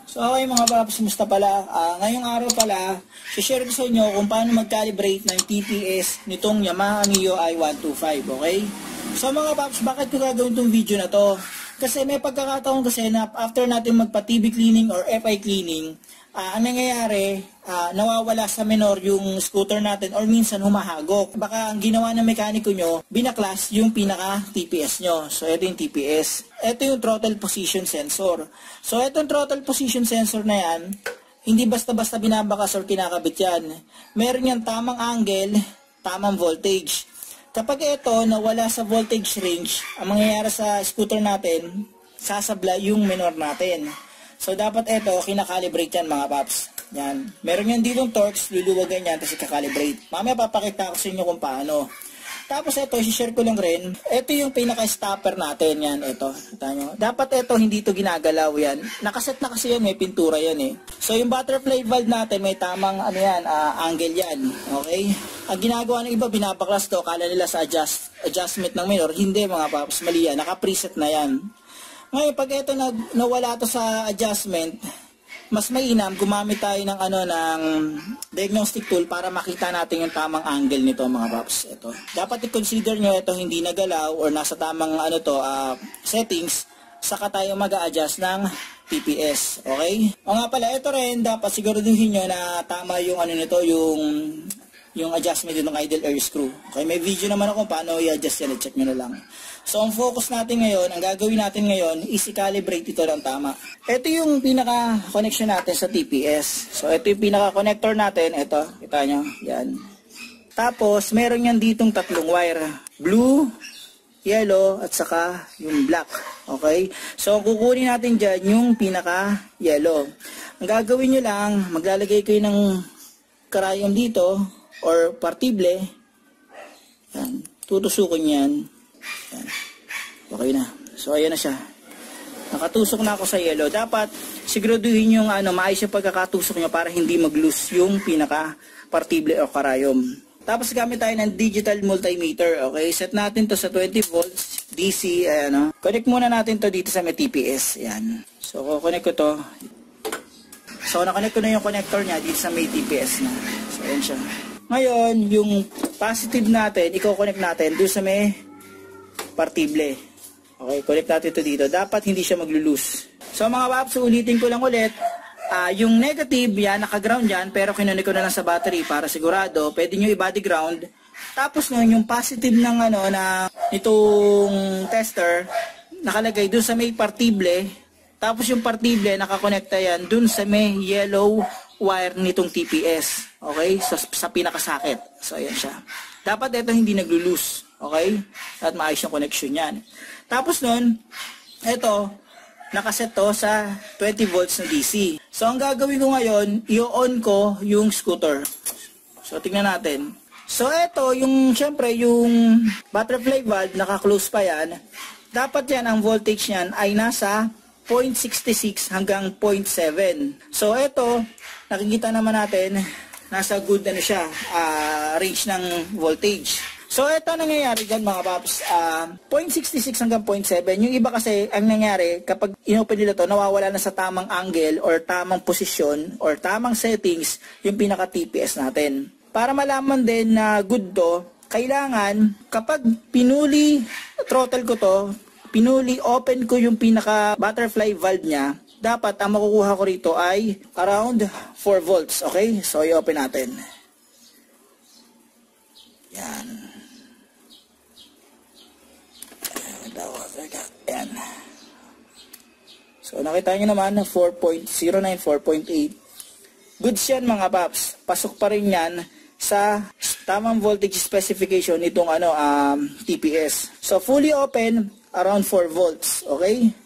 So okay mga paps, musta pala? Ngayong araw pala, share ko sa inyo kung paano mag-calibrate ng TPS nitong Yamaha Mio i125, okay? So mga paps, bakit ko gagawin itong video na to? Kasi may pagkakataon kasi na after natin magpa-TB cleaning or FI cleaning, ang nangyayari, nawawala sa menor yung scooter natin or minsan humahagok. Baka ang ginawa ng mekaniko nyo, binaklas yung pinaka-TPS nyo. So ito yung TPS. Ito yung throttle position sensor. So itong throttle position sensor na yan, hindi basta-basta binabakas or kinakabit yan. Meron yan tamang angle, tamang voltage. Kapag ito nawala sa voltage range, ang mangyayari sa scooter natin, sasabla yung menor natin. So, dapat ito, kinakalibrate yan mga paps. Yan. Meron yan ditong torques, luluwagan yan, tapos ikakalibrate. Mamaya papakita ko sa inyo kung paano. Tapos ito, share ko lang rin. Ito yung pinaka-stopper natin. Yan, ito. Kita nyo. Dapat ito, hindi ito ginagalaw yan. Nakaset na kasi yan, may pintura yan eh. So, yung butterfly valve natin, may tamang angle yan. Okay? Ang ginagawa ng iba, binabaklas to. Kala nila sa adjustment ng minor. Hindi mga paps, mali yan. Naka-preset na yan. Ngayon, pag ito nawala to sa adjustment, mas mainam gumamit tayo ng ng diagnostic tool para makita natin yung tamang angle nito mga paps. Ito. Dapat i-consider nyo ito hindi nagalaw or nasa tamang settings, saka tayo mag-a-adjust ng TPS. Okay? O nga pala, ito rin dapat siguraduhin nyo na tama yung nito, yung adjustment ng idle air screw. Okay, may video naman ako paano i-adjust yan, i-check nyo na lang. So, ang focus natin ngayon, ang gagawin natin ngayon, is i-calibrate ito ng tama. Ito yung pinaka-connection natin sa TPS. So, ito yung pinaka-connector natin. Ito, kita nyo. Yan. Tapos, meron yan ditong tatlong wire. Blue, yellow, at saka yung black. Okay? So, ang kukunin natin dyan, yung pinaka-yellow. Ang gagawin nyo lang, maglalagay kayo ng karayom dito, or partible. Yan. Tutusukin yan. Yan. Okay na. So, ayan na siya. Nakatusok na ako sa yellow. Dapat, siguraduhin yung maayos yung pagkakatusok nyo para hindi mag-loose yung pinaka-partible o karayom. Tapos, gamit tayo ng digital multimeter. Okay? Set natin to sa 20 volts DC. Ayan, connect muna natin to dito sa may TPS. Ayan. So, kukonect ko to. So, nakonect ko na yung connector niya dito sa may TPS na. So, ayan siya. Ngayon, yung positive natin, i-connect natin doon sa may partible. Okay, connect natin ito dito. Dapat hindi siya maglo-loose. So mga paps, ulitin ko lang ulit. Yung negative, yan, naka-ground yan, pero kinunik ko na lang sa battery para sigurado. Pwede nyo i-body ground. Tapos nun, yung positive ng itong tester, nakalagay doon sa may partible. Tapos yung partible, nakakonekta yan doon sa may yellow wire nitong TPS. Okay? So, sa pinakasakit. So, ayan siya. Dapat ito hindi naglo-loose. Okay? At maayos yung connection yan. Tapos nun, ito, nakaset to sa 20 volts na DC. So, ang gagawin ko ngayon, i-on ko yung scooter. So, tingnan natin. So, ito, syempre, yung butterfly valve, naka-close pa yan. Dapat yan, ang voltage niyan ay nasa 0.66 hanggang 0.7. So, ito, nakikita naman natin, nasa good range ng voltage. So, ito nangyayari dyan mga paps, 0.66 hanggang 0.7. Yung iba kasi, ang nangyayari, kapag inopen nila to, nawawala na sa tamang angle or tamang posisyon or tamang settings yung pinaka-TPS natin. Para malaman din na good to, kailangan, kapag pinuli, throttle ko to, pinuli, open ko yung pinaka-butterfly valve niya, dapat ang makukuha ko rito ay around 4 volts. Okay? So, i-open natin. Yan. Yan. So, nakita nyo naman, 4.09, 4.8. Goods yan mga paps. Pasok pa rin yan sa tamang voltage specification nitong TPS. So, fully open, around 4 volts. Okay?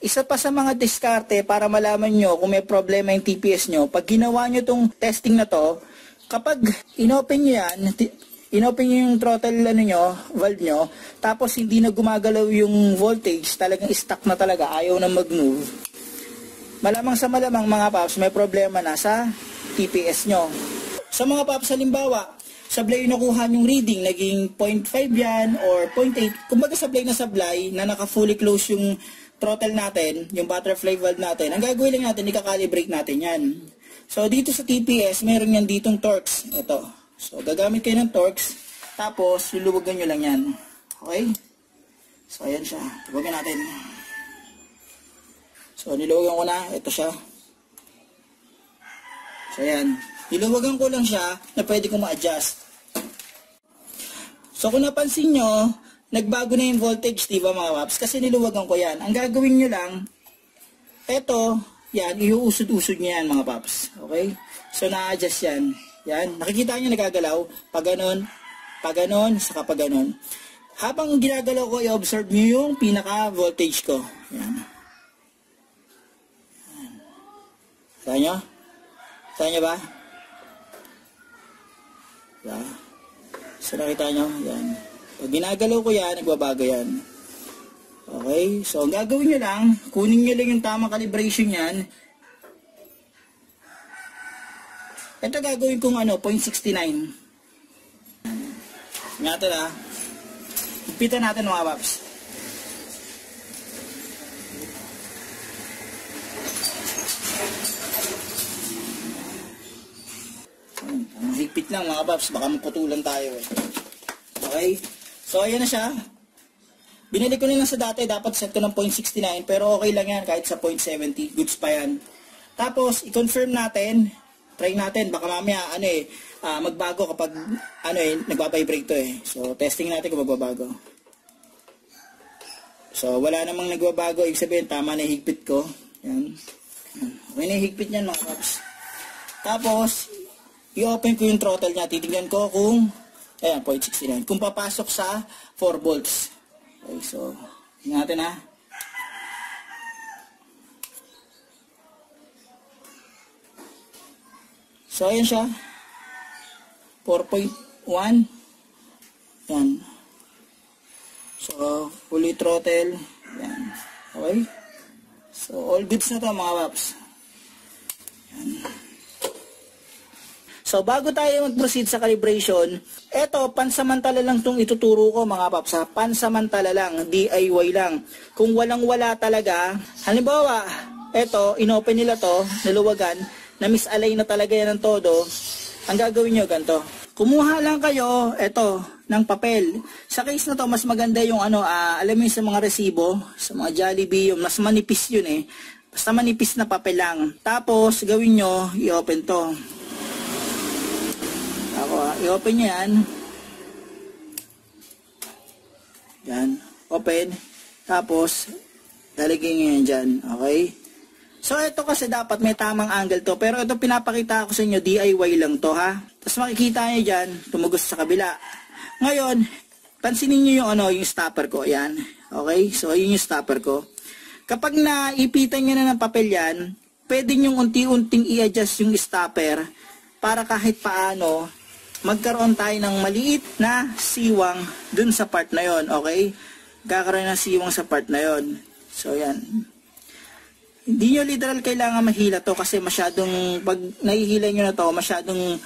Isa pa sa mga diskarte para malaman nyo kung may problema yung TPS nyo, pag ginawa nyo itong testing na to, kapag inopen nyo yan, inopen nyo yung throttle valve nyo, tapos hindi na gumagalaw yung voltage, talagang stuck na talaga, ayaw na mag-move. Malamang sa malamang mga paps, may problema na sa TPS nyo. Sa mga paps, halimbawa, sablay yung nakuha yung reading, naging 0.5 yan or 0.8. Kumbaga sablay na naka fully close yung throttle natin, yung butterfly valve natin, ang gagawin lang natin, i-calibrate natin yan. So, dito sa TPS, meron yan ditong Torx. Ito. So, gagamit kayo ng Torx, tapos, luluwagan nyo lang yan. Okay? So, ayan siya. Luwagan natin. So, niluwagan ko na. Ito siya. So, ayan. Niluwagan ko lang siya na pwede kong ma-adjust. So, kung napansin nyo, nagbago na yung voltage, diba mga paps? Kasi niluwagan ko yan. Ang gagawin nyo lang, ito, yan, iuusod-usod nyo yan mga paps. Okay? So, na-adjust yan. Yan. Nakikita nyo nagagalaw. Pag ganon, saka pag ganon. Habang ginagalaw ko, i-observe nyo yung pinaka-voltage ko. Yan. Saan nyo? Saan nyo ba? Yan. So, nakita nyo? Yan. Pag ginagalaw ko yan, nagbabago yan. Okay? So, ang gagawin nyo lang, kunin nyo lang yung tamang calibration yan. Ito gagawin kong 0.69. Ingatan ha. Ipitan natin mga paps. Higpit lang mga paps, baka maputulan tayo eh. Okay? So, ayan na siya. Binili ko na lang sa dati, dapat set ko ng 0.69, pero okay lang yan, kahit sa 0.70, goods pa yan. Tapos, i-confirm natin, try natin, baka mamaya, magbago kapag, nagbabibrate to eh. So, testing natin kung magbabago. So, wala namang nagbabago, ibig sabihin, tama na yung higpit ko. Yan. Okay na yung higpit niyan mga paps. Tapos, i-open ko yung throttle niya, titignan ko kung, ayan, 0.69, kung papasok sa 4 volts. Okay, so, tingnan natin ha. So, ayan siya. 4.1. Yan. So, fully throttle. Yan. Okay. So, all goods na to mga paps. Yan. So, bago tayo mag-proceed sa calibration, eto, pansamantala lang itong ituturo ko mga paps. Ha? Pansamantala lang, DIY lang. Kung walang-wala talaga, halimbawa, eto, inopen nila to, naluwagan, na-misalign na talaga yan ng todo, ang gagawin nyo ganito. Kumuha lang kayo, eto, ng papel. Sa case na to, mas maganda yung alam mo yung sa mga resibo, sa mga Jollibee, yung mas manipis yun eh. Basta manipis na papel lang. Tapos, gawin nyo, i-open to. I-open nyo yan. Yan. Open. Tapos, lalagyan nyo yan dyan. Okay? So, ito kasi dapat may tamang angle to. Pero ito pinapakita ko sa inyo, DIY lang to ha. Tapos makikita nyo dyan, tumugos sa kabila. Ngayon, pansinin nyo yung stopper ko. Yan. Okay? So, yun yung stopper ko. Kapag naipitan nyo na ng papel yan, pwede nyo unti-unting i-adjust yung stopper para kahit paano magkaroon tayo ng maliit na siwang dun sa part na yon, okay? Kakaroon ng siwang sa part na yon. So, yan. Hindi nyo literal kailangan mahila to kasi masyadong, pag nahihila nyo na to, masyadong,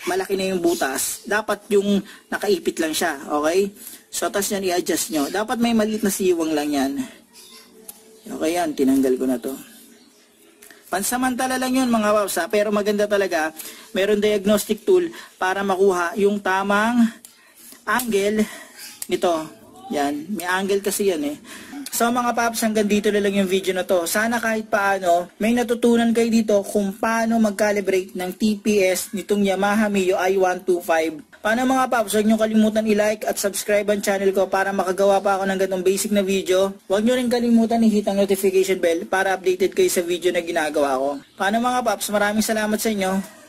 malaki na yung butas. Dapat yung nakaipit lang siya, okay? So, tas yan i-adjust nyo. Dapat may maliit na siwang lang yan. Okay yan, tinanggal ko na to. Pansamantala lang yun mga paps ha, pero maganda talaga, meron diagnostic tool para makuha yung tamang angle nito. Yan, may angle kasi yan eh. So mga paps, hanggang dito na lang yung video na to. Sana kahit paano, may natutunan kayo dito kung paano mag-calibrate ng TPS nitong Yamaha Mio i125. Paano mga paps, huwag nyo kalimutan i-like at subscribe ang channel ko para makagawa pa ako ng ganong basic na video. Huwag nyo rin kalimutan i-hit ang notification bell para updated kayo sa video na ginagawa ko. Paano mga paps, maraming salamat sa inyo.